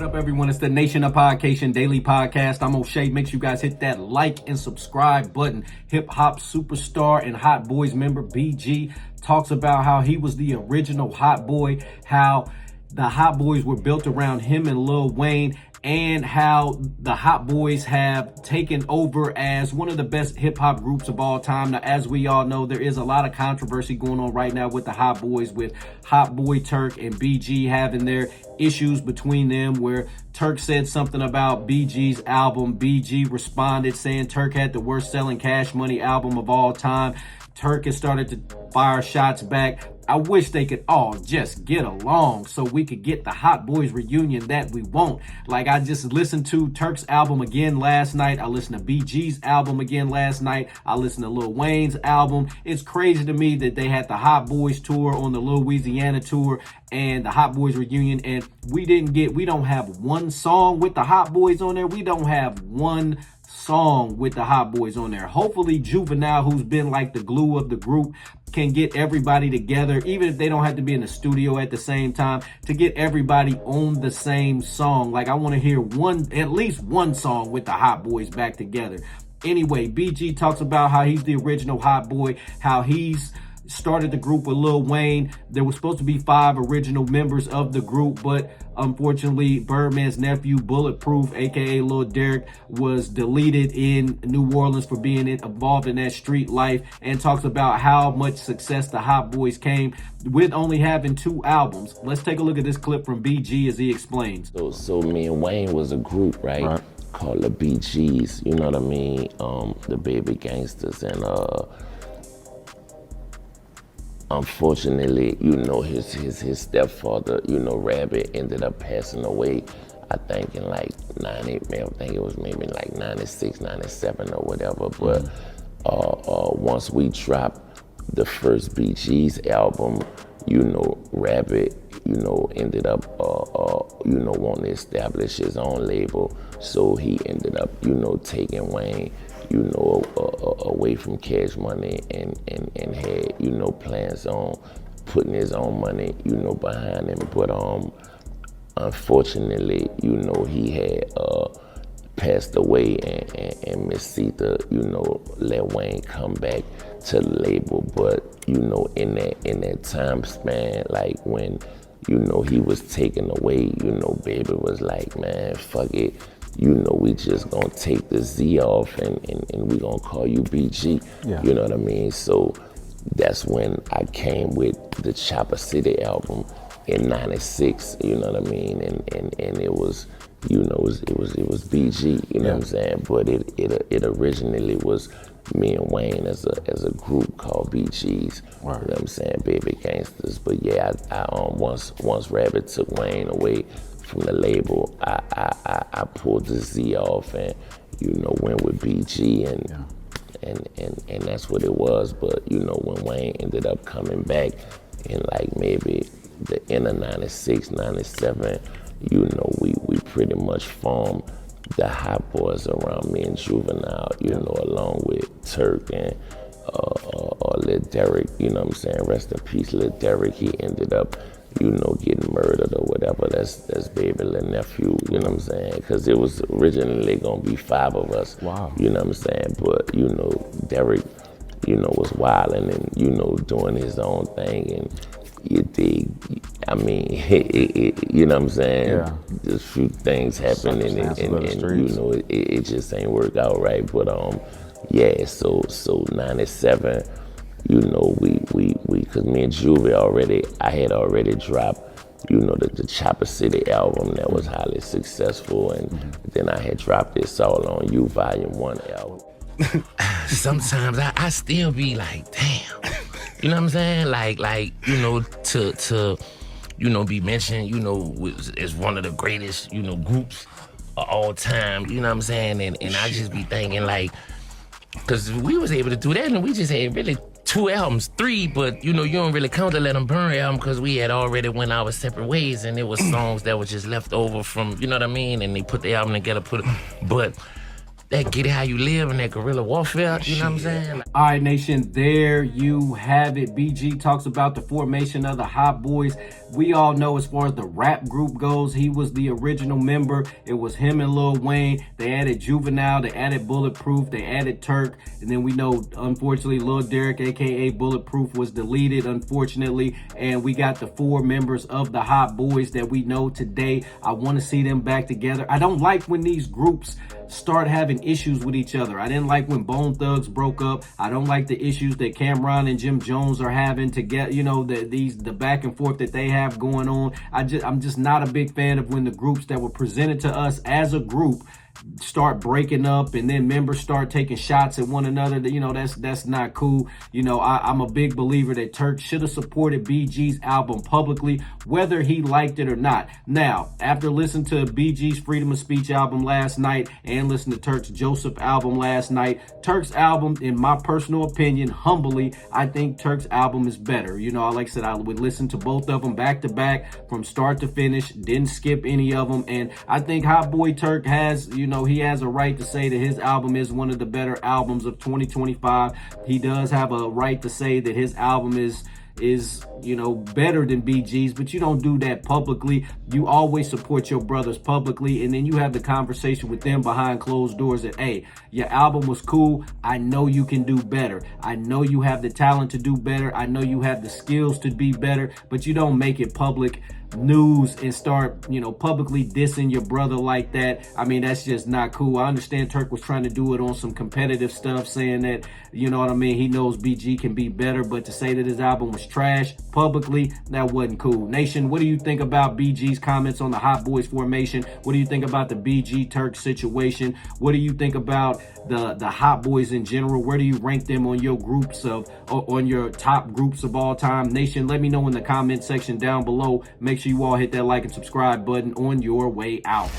What up, everyone? It's the Nation of Podcation Daily Podcast. I'm O'Shea. Make sure you guys hit that like and subscribe button. Hip hop superstar and Hot Boys member BG talks about how he was the original Hot Boy, how the Hot Boys were built around him and Lil Wayne, and how the Hot Boys have taken over as one of the best hip hop groups of all time. Now, as we all know, there is a lot of controversy going on right now with the Hot Boys, with Hot Boy Turk and BG having their issues between them, where Turk said something about BG's album. BG responded saying Turk had the worst selling Cash Money album of all time. Turk has started to fire shots back. I wish they could all just get along so we could get the Hot Boys reunion that we want. Like, I just listened to Turk's album again last night. I listened to BG's album again last night. I listened to Lil Wayne's album. It's crazy to me that they had the Hot Boys tour on the Louisiana tour and the Hot Boys reunion, and we don't have one song with the Hot Boys on there. We don't have one song with the Hot Boys on there. Hopefully Juvenile, who's been like the glue of the group, can get everybody together, even if they don't have to be in the studio at the same time, to get everybody on the same song. Like, I want to hear at least one song with the Hot Boys back together. Anyway, BG talks about how he's the original Hot Boy, how he's started the group with Lil Wayne. There was supposed to be 5 original members of the group, but unfortunately, Birdman's nephew, Bulletproof, aka Lil Derek, was deleted in New Orleans for being involved in that street life, and talks about how much success the Hot Boys came with only having 2 albums. Let's take a look at this clip from BG as he explains. So me and Wayne was a group, right? Called the BGs, you know what I mean? The Baby Gangsters, and unfortunately, you know, his stepfather, you know, Rabbit, ended up passing away, I think in like 90, I think it was maybe like 96, 97 or whatever. But once we dropped the first BG's album, you know, Rabbit, you know, ended up, you know, wanting to establish his own label. So he ended up, you know, taking Wayne, you know, away from Cash Money, and had, you know, plans on putting his own money, you know, behind him. But unfortunately, you know, he had passed away, and Miss Sita, you know, let Wayne come back to the label. But, you know, in that time span, like when, you know, he was taken away, you know, Baby was like, man, fuck it. You know, we just gonna take the Z off, and we gonna call you BG. Yeah. You know what I mean? So that's when I came with the Chopper City album in '96. You know what I mean? And it was, you know, it was BG. You know what I'm saying? But it originally was me and Wayne as a group called BGs. Wow. You know what I'm saying? Baby Gangsters. But yeah, I once Rabbit took Wayne away from the label, I pulled the Z off, and, you know, went with BG, and that's what it was. But, you know, when Wayne ended up coming back in like maybe the end of '96, '97, you know, we pretty much formed the Hot Boys around me and Juvenile, you know, along with Turk and Lil Derek, you know what I'm saying? Rest in peace, Lil Derek. He ended up, you know, getting murdered or whatever. That's Baby Lil Nephew, you know what I'm saying? Because it was originally gonna be 5 of us. Wow. You know what I'm saying? But, you know, Derek, you know, was wilding and, you know, doing his own thing, and you dig, I mean, you know what I'm saying? Yeah. Just few things happened, and you know, it just ain't work out right. But yeah, so '97, you know, we cause me and Juvie I had already dropped, you know, the Chopper City album that was highly successful, and then I had dropped It's All On You Volume 1 album. Sometimes I still be like, damn, you know what I'm saying? Like, you know, to you know, be mentioned, you know, as one of the greatest, you know, groups of all time, you know what I'm saying? And I just be thinking, like, cause we was able to do that, and we just had really 2 albums, 3, but, you know, you don't really count the Let 'Em Burn album because we had already went our separate ways, and it was songs that was just left over from, you know what I mean? And they put the album together, but that get it how you live in that guerrilla warfare. You know what I'm saying? Like, All right, Nation, there you have it. BG talks about the formation of the Hot Boys. We all know as far as the rap group goes, he was the original member. It was him and Lil Wayne. They added Juvenile, they added Bulletproof, they added Turk, and then we know, unfortunately, Lil Derek, aka Bulletproof, was deleted, unfortunately, and we got the 4 members of the Hot Boys that we know today. I want to see them back together. I don't like when these groups start having issues with each other. I didn't like when Bone Thugs broke up. I don't like the issues that Cameron and Jim Jones are having to get, you know, the back and forth that they have going on. I'm just not a big fan of when the groups that were presented to us as a group start breaking up and then members start taking shots at one another. You know, that's not cool. You know, I'm a big believer that Turk should have supported BG's album publicly, whether he liked it or not. Now, after listening to BG's Freedom of Speech album last night and listening to Turk's Joseph album last night, Turk's album, in my personal opinion, humbly, I think Turk's album is better. You know, like I said, I would listen to both of them back to back from start to finish, didn't skip any of them, and I think Hot Boy Turk has, you know, he has a right to say that his album is one of the better albums of 2025. He does have a right to say that his album is you know, better than BG's, but you don't do that publicly. You always support your brothers publicly, and then you have the conversation with them behind closed doors that, hey, your album was cool. I know you can do better. I know you have the talent to do better. I know you have the skills to be better, but you don't make it public news and start, you know, publicly dissing your brother like that. I mean, that's just not cool. I understand Turk was trying to do it on some competitive stuff, saying that, you know what I mean, he knows BG can be better, but to say that his album was trash publicly, that wasn't cool. Nation, what do you think about BG's comments on the Hot Boys formation? What do you think about the BG Turk situation? What do you think about the Hot Boys in general? Where do you rank them on your groups on your top groups of all time? Nation, let me know in the comment section down below. Make sure you all hit that like and subscribe button on your way out.